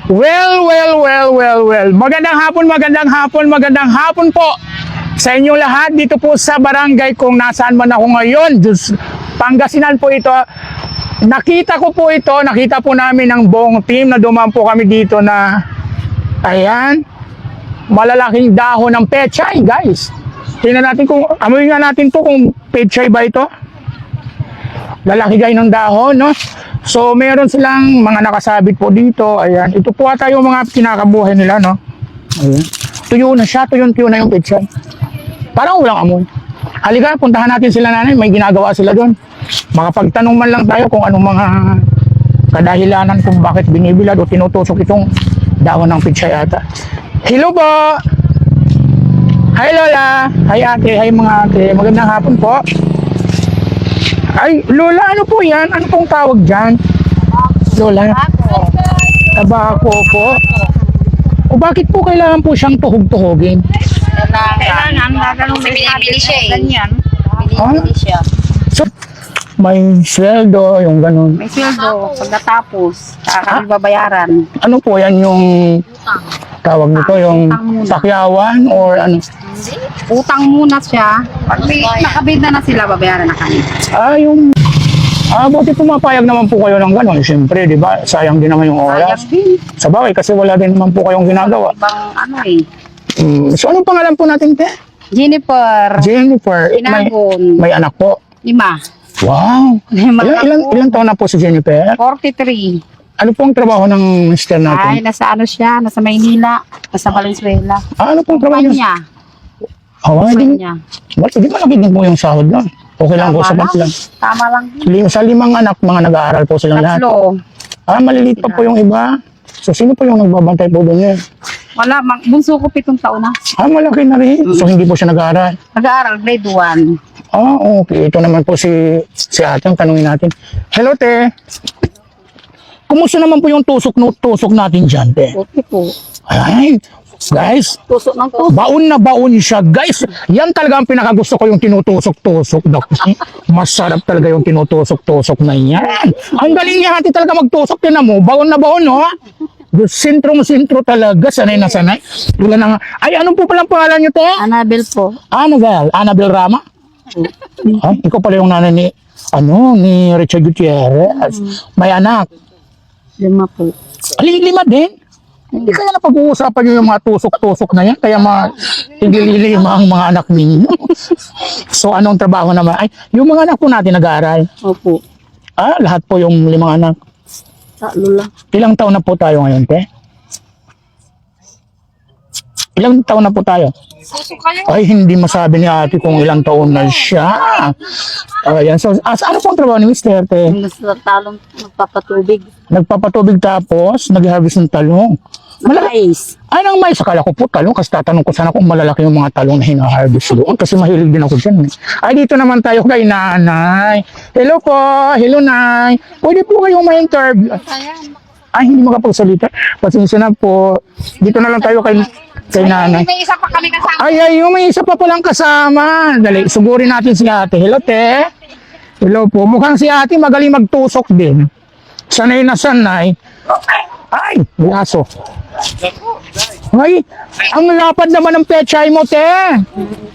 Well. Magandang hapon po sa inyo lahat dito po sa barangay kung nasaan man ako ngayon. Pangasinan po ito. Nakita po namin ng buong team na dumaan po kami dito na, ayan, malalaking dahon ng pechay, guys. Tingnan natin amoy nga natin to kung pechay ba ito. Lalaki guys ng dahon, no? So, meron silang mga nakasabit po dito. Ayan. Ito po ata yung mga kinakabuhay nila, no? Ayan. Tuyo na siya. Tuyo na yung pechay. Parang walang amoy. Halika, puntahan natin sila nanay. May ginagawa sila doon. Makapagtanong man lang tayo kung anong mga kadahilanan kung bakit binibilad o tinutusok itong dahon ng pechay ata. Hello po! Hi Lola! Hi ate! Hi mga ate! Magandang hapon po! Ay, Lola, ano po yan? Ano pong tawag dyan? Lola? Tabako po. O bakit po kailangan po siyang tuhog-tuhogin? Kailangan, binibili siya eh. Ganyan. Binibili siya. So, may sweldo, yung ganun. May sweldo, pagkatapos, kami babayaran. Ano po yan yung tawag nito? Yung sakyawan or ano? Utang muna siya. Pag may nakabenta na sila, babayaran na kami. Buti pumapayag naman po kayo ng gano'n. Siyempre, di ba? Sayang din naman yung oras. Sayang din. Sa bagay, kasi wala din naman po kayong ginagawa. Ibang ano eh. So, anong pangalan po natin, te? Jennifer. May anak po. 5. Wow! Ilang taon na po si Jennifer? 43. Ano pong trabaho ng mister natin? Ay, nasa ano siya, nasa Maynila, nasa Valenzuela. Ano pong trabaho niya? Niya. Hindi ba nakinig mo yung sahod lang? Okay lang po sa lang. Tama lang. Sa 5 anak, mga nag-aaral po silang lahat. 3. Maliliit pa po yung iba. So, sino po yung nagbabantay po doon niya? Wala, bunso ko 7 taon na. Malaki na rin. So, hindi po siya nag-aaral? Nag-aaral, grade 1. Okay. Ito naman po si ate. Ang tanungin natin. Hello, te. Kumusta naman po yung tusok natin dyan, te? Okay po. Ay, guys. Tusok ng tusok. Baon na baon siya, guys. Yan talaga ang pinakagusto ko, yung tinutusok-tusok. Masarap talaga yung tinutusok-tusok na yan. Ang galing niya ate talaga magtusok. Tinan mo, baon na baon, no? Sintrong-sintro talaga. Sanay na sanay. Tula na nga. Ay, anong po palang pangalan niyo, te? Annabel po. Annabel Rama? Ay, ikaw pala yung nanay ni Richard Gutierrez. May anak. 5 po. 5 din? Hindi kaya na pag-uusapan nyo yung mga tusok-tusok na yan, kaya tigililima ang mga anak ninyo. So, anong trabaho naman? Ay, yung mga anak po natin nag-aaral. Opo. Lahat po yung 5 anak. 3 lang. Ilang taon na po tayo ngayon, te? Ilang taon na po tayo? Ay, hindi masabi ni ate kung ilang taon na siya. Ayan. So, ano pong trabaho ni Mr. Te? Sa talong magpapatubig. Nagpapatubig tapos, nag-harvest ng talong. Mais. Ay, nang mais. Akala ko po talong. Kasi tatanong ko sana kung malalaki yung mga talong na hina-harvest doon. Kasi mahilig din ako dyan. Ay, dito naman tayo kay nanay. Hello po. Hello, nay. Pwede po kayong ma-interview. Ay, hindi makapagsalita. Pasensya na po. Dito na lang tayo kay nanay. May isa pa kami kasama. Ay, may isa pa palang kasama. Dali, sugurin natin si ate. Hello, te. Hello po. Mukhang si ate magaling magtusok din. Sanay na sanay. Ay, may aso. Ay, ang lapad naman ng pechay mo, te.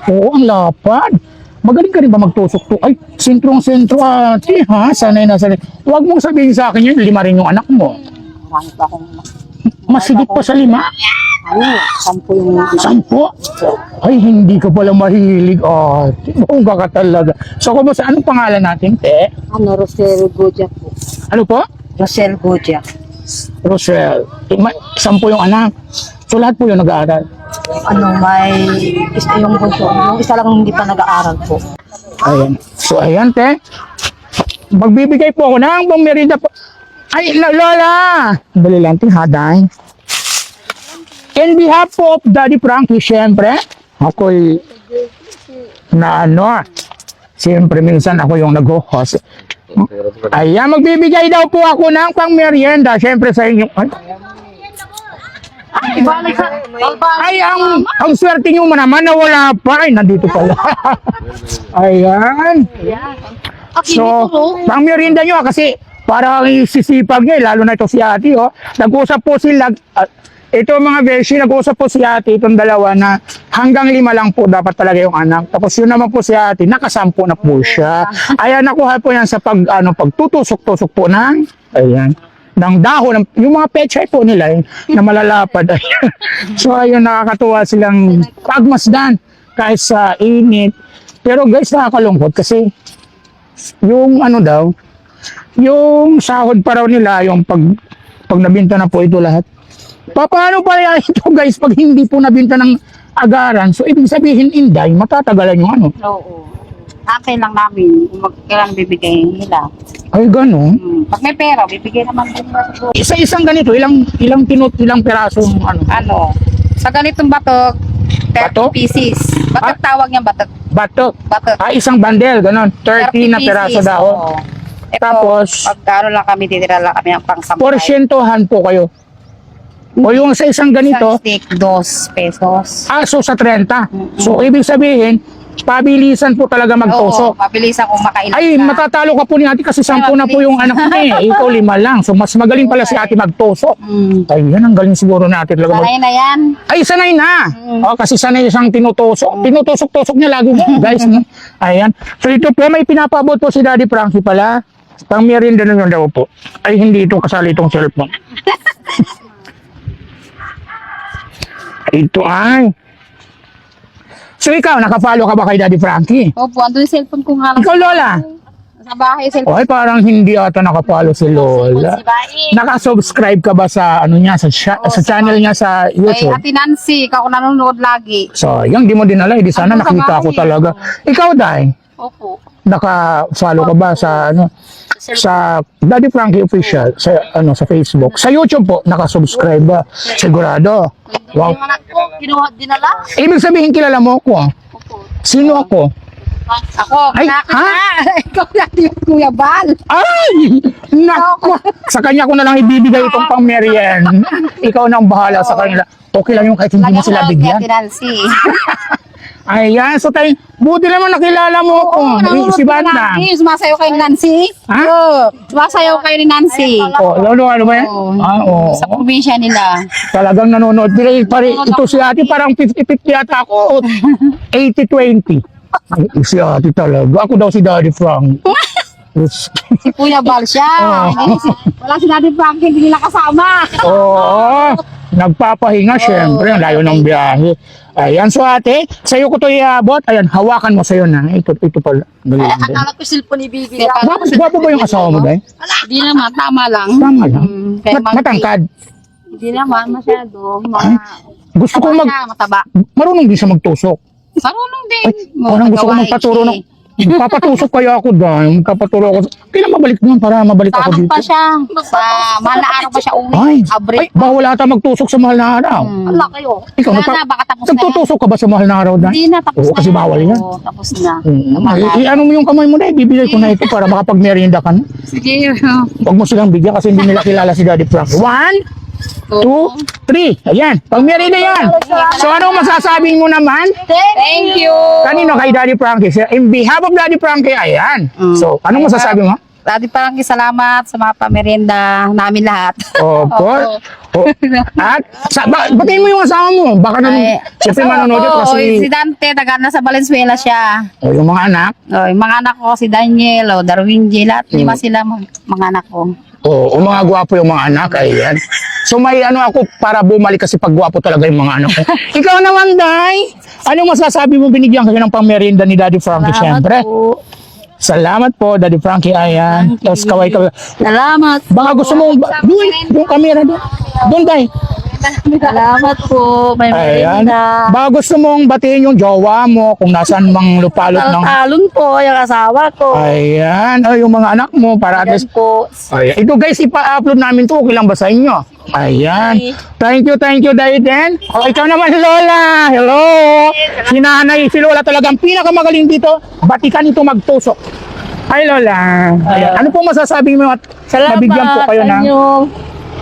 Oo, ang lapad. Magaling ka rin ba magtusok to? Ay, sentrong-sentro ate, ha? Sanay na sanay. Huwag mong sabihin sa akin yun, 5 rin yung anak mo. Marami pa akong Masigit pa sa 5? 10 yung 10? Ay, hindi ka pala mahilig. Kung ka talaga. So, kumusta? Anong pangalan natin, te? Rosel Godia po. Ano po? Rosel Godia. Rosel. 10 yung anak. So, lahat po yung nag-aaral. May isa yung bunso. Yung isa lang hindi pa nag-aaral po. Ayan. So, ayan, te. Magbibigay po ako ng pangmerienda po. Ay, Lola! Dali lang, haday. In behalf of Daddy Frankie, siyempre, ako'y siyempre minsan ako yung nag-host. Ayan, magbibigay daw po ako ng pangmerienda, siyempre sa inyo. Ay, ang swerte nyo naman na wala pa. Ay, nandito pala. Ayan. So, pangmerienda nyo kasi Parang sisipag niya, lalo na ito si ate, oh. Nag-usap po sila, ito mga beshi, nag-usap po si ate, itong dalawa na hanggang 5 lang po dapat talaga yung anak. Tapos yun naman po si ate, nakasampu na po siya. Ayan, nakuha po yan sa pagtutusok-tusok po ng, ayan, ng dahon, yung mga pechay po nila, na malalapad. So ayun, nakakatuwa silang pagmasdan kahit sa init. Pero guys, nakakalungkot kasi yung yung sahod pa raw nila, yung pag nabinta na po ito lahat. Paano pa ito guys pag hindi po nabinta ng agaran? So ibig sabihin, Inday, matatagalan yung Oo. Hantay lang namin kung kailan bibigay nila. Ay, gano'n. Pag may pera, bibigay naman din nila siguro. Isa-isang ganito, ilang piraso Sa ganitong batok, 30 Batok? pieces. Batok tawag niya, batok. batok. Batok. Isang bundle, gano'n. 30 na piraso pieces, daw. oo. Ito, Tapos, pagkano lang kami, titira lang kami ang pang-sampay. porsyentohan po kayo. O yung sa isang ganito, Isang stick, 2 pesos. so sa 30. So ibig sabihin, pabilisan po talaga magtusok. Oo, mabilisan kung makailan Ay, ka. matatalo ka po ni ate kasi 10 na po yung anak niya eh. Ikaw 5 lang. So mas magaling pala si ate magtusok. Ay, yan ang galing siguro natin talaga. Sanay na yan. Ay, sanay na. Kasi sanay siyang tinutusok. Tinutusok-tusok niya lagi, guys. No? Ayan. So ito po, may pinapabot po si Daddy Frankie pala. Pang merienda na yun daw po. Ay, hindi ito kasali itong cellphone. Ito ay. So ikaw, nakapalo ka ba kay Daddy Frankie? Opo, andun yung cellphone ko nga lang. Ikaw, Lola? Sa bahay, cellphone. Ay, parang hindi ata nakapalo si Lola. Si Bae. Nakasubscribe ka ba sa sa channel niya sa Kay YouTube? Ate Nancy, ikaw nanonood lagi. So, yung di mo din alam, di sana Ano sa nakita ko bahay? talaga. Ikaw, Day, Opo. naka-follow ka ba sa sa Daddy Frankie Official sa Facebook? Sa YouTube po, nakasubscribe ba? Sigurado. Wow. Yung anak ko, kinuha dinala. Ibig sabihin kilala mo ko. Opo. Sino ako? Ako, Ay, nakaka ha? na. Ikaw natin yung Kuya Bal. Ay! Nako! Sa kanya ko na lang ibibigay itong pang merienda. Ikaw na ang bahala sa kanila. Okay lang yung kahit hindi mo sila bigyan. Ate Nancy. Ayan, so tayo, buti naman nakilala mo ko. Si Banda. Sumasayaw kayo ni Nancy. Ha? Oo. Sumasayaw kayo ni Nancy. Ano ba yan? Oo. Oo. Sa probinsya nila. Talagang nanonood. Ito si ate parang 50-50 yata ako. 80-20. Ay, si ate talaga. Ako daw si Daddy Frank. Si Kuya Bal siya. Wala si Daddy Frank, hindi nila kasama. Oo. Nagpapahinga, syempre. Ang layo ng biyahe. Ayan, so ate, sa'yo ko ito iabot. Ayan, hawakan mo sa'yo na. Ito pala. Akala ko cellphone ibibigay. Gwapo ba yung asawa mo, Day? Hindi naman, tama lang. Tama lang. Kaya Matangkad. Hindi naman, masyado. Gusto ko Mataba. marunong din siya magtusok. Marunong din. Parang gusto ko magpaturo ng papatusok kaya ako dahil magpapaturo ako. Kailan mabalik naman para mabalik ako Tanong dito? pa siya. Sa mahal na araw pa siya uwi. Ay, Abre. bawal ata magtusok sa mahal na araw. Wala kayo. Ikaw, Wala na, baka tapos na yan. nagtutusok ka ba sa mahal na araw dahil? Hindi na, tapos Oo, na kasi yan. bawal yan. Oo, tapos na. Ano mo yung kamay mo na, ibibigay ko na ito para makapag-merienda ka na. Sige. Huwag mo silang bigyan kasi hindi nila kilala si Daddy Frank. 1, 2, 3. Ayan, pag-merienda yan. So ano masasabi mo naman? Thank you. Kanino kay Daddy Frankie? In behalf of Daddy Frankie, ayan. So, anong masasabi mo? Daddy parang salamat sa mga pamerienda namin lahat. Opo. At, batiin mo yung asawa mo. Baka na, siyempre manonood yun kasi, Si Dante, taga nasa Valenzuela siya. yung mga anak. Yung mga anak ko, si Daniel, Darwin J, lahat. Lima sila mga anak ko. Oo, mga gwapo yung mga anak, ayan. So may ako para bumalik kasi pag gwapo talaga yung mga anak ko. Ikaw naman, Day. Anong masasabi mo binigyan kayo ng pang-merienda ni Daddy Frankie, siyempre? po. Salamat po, Daddy Frankie, ayan. Tapos kaway. Salamat. Baka gusto mo, yung camera doon. Doon, Day. Salamat po. May Ayan. merienda. Baka gusto mong batiin yung jowa mo kung nasaan mang lupalot ng... Talon po, yung asawa ko. Ayan, yung mga anak mo para at Yan least... po. Ayan. Ito guys, ipa-upload namin to. Okay lang ba sa inyo? Ayan. Thank you, Dayden. O, ikaw naman, Lola. Hello. Si Nanay, si Lola talagang pinakamagaling dito. Batikan ito magtusok. Hi, Lola. Ayan. Ano po masasabi mo at nabigyan po kayo ng...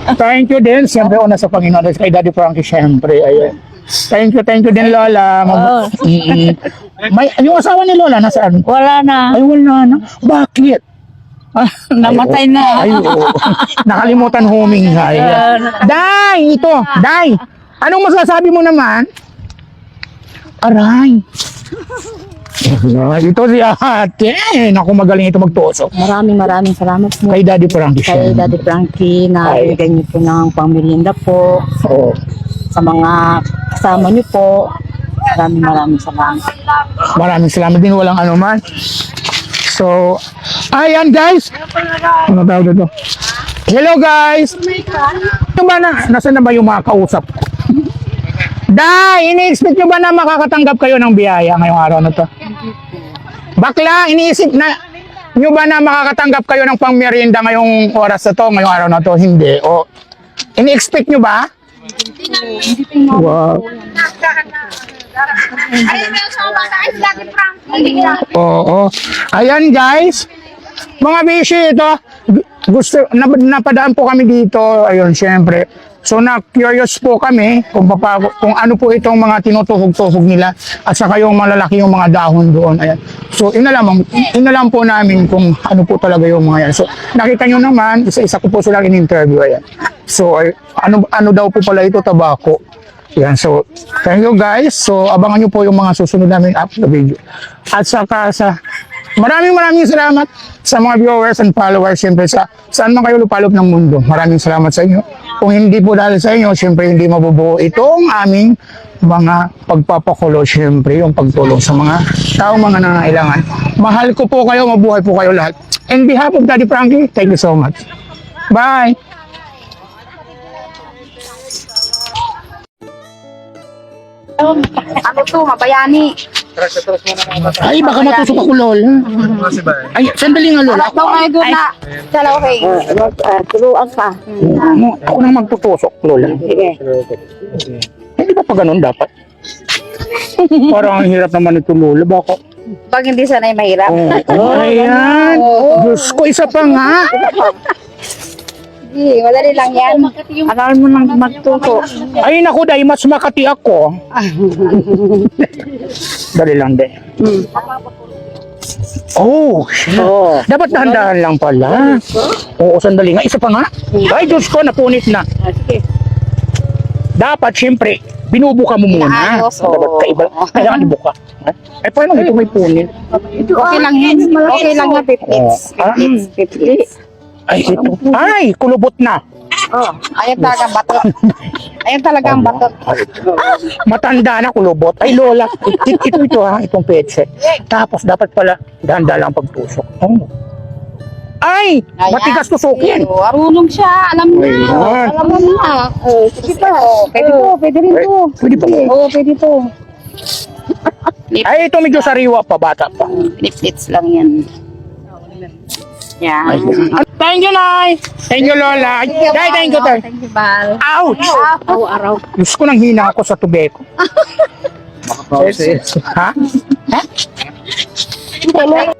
Thank you din. Siyempre, una sa Panginoon. Kay Daddy Frankie, siyempre. Ayan. Thank you din, Lola. May, yung asawa ni Lola, nasaan? Wala na. Ay, wala na. Bakit? Namatay na. Ay, oo. Nakalimutan humingay. Day, ito. Day, anong masasabi mo naman? Aray. Ito si ate. Naku, magaling ito magtusok. Maraming salamat po Kay Daddy Frankie siya. kay Daddy Frankie na Ay. bigyan niyo po ng pangmerienda po Oo. sa mga kasama niyo po. Maraming salamat. Maraming salamat din. Walang anuman. So, ayan guys. Ano tawag ito? Hello guys. Ano ba na? Nasaan na ba yung mga kausap ko? Day, ini-expect nyo ba na makakatanggap kayo ng biyaya ngayong araw na to? Bakla, iniisip na nyo ba na makakatanggap kayo ng pangmerienda ngayong oras na to, ngayong araw na to? Hindi. O, ini-expect nyo ba? Wow. Oo. Ayan guys. Mga bishi ito. Gusto, napadaan po kami dito. Ayun, syempre. So na-curious po kami kung ano po itong mga tinutuhog-tuhog nila at saka yung malalaki yung mga dahon doon. Ayan. So inalam po namin kung ano po talaga yung mga yan. So nakita nyo naman, isa-isa ko po silang in-interview. Ayan. So ano daw po pala ito, tabako. Yan, so thank you guys. So abangan nyo po yung mga susunod namin up the video. At saka maraming salamat sa mga viewers and followers, siyempre saan man kayo lupalop ng mundo. Maraming salamat sa inyo. Kung hindi po dahil sa inyo, siyempre hindi mabubuo itong aming mga pagpapakulo, siyempre yung pagtulong sa mga tao, mga nangangailangan. Mahal ko po kayo, mabuhay po kayo lahat. In behalf of Daddy Frankie, thank you so much. Bye! Ano to, mabayani. Ay, baka matusok ako, Lola. Ay, sandali nga, Lola. Daw kayo doon na. Dalawa kayo. Turuan ka. Ako nang magtutusok, Lola. Hindi ba pa ganun dapat? Parang ang hirap naman ito, Lola. Baka... Pag hindi sanay mahirap. Ayan. Diyos ko, isa pa nga. Hindi, madali lang yan. Akala mo nang magtuto. Ay, naku, dahil mas makati ako. Dali lang, de. Oh, shit. Dapat dahan-dahan lang pala. Oo, sandali nga. Isa pa nga. Ay, Diyos ko, napunit na. Dapat, siyempre, binubuka mo muna. Inaayos, oo. Dapat kaiba. Kailangan ibuka. Ay, paano ito may punit? Okay lang yan. Okay lang yan, pipits. Pipits. Ay, ito. Ay, kulubot na. Oh, ayun talagang batot. Ayun talagang batot. Matanda na kulubot. Ay, Lola. Ito ha, itong petse. Tapos, dapat pala, dahan-dahan lang pagtusok. Oh. Ay, Ayan. matigas tusukin. Oh, marunong siya. Alam mo na. Ayan. Alam mo na. Oh, sige pa. Oh, pwede to. Pwede rin to. Pwede pa. Oo, pwede to. Ay, ito medyo sariwa pa, bata pa. Piniplits lang yan. Yan. Thank you, Nay. Thank you, Lola. Day, thank you, Tay. Thank you, Bal. Ouch! Araw-araw. Diyos ko, nang hina ako sa tubeko. Ha? Ha?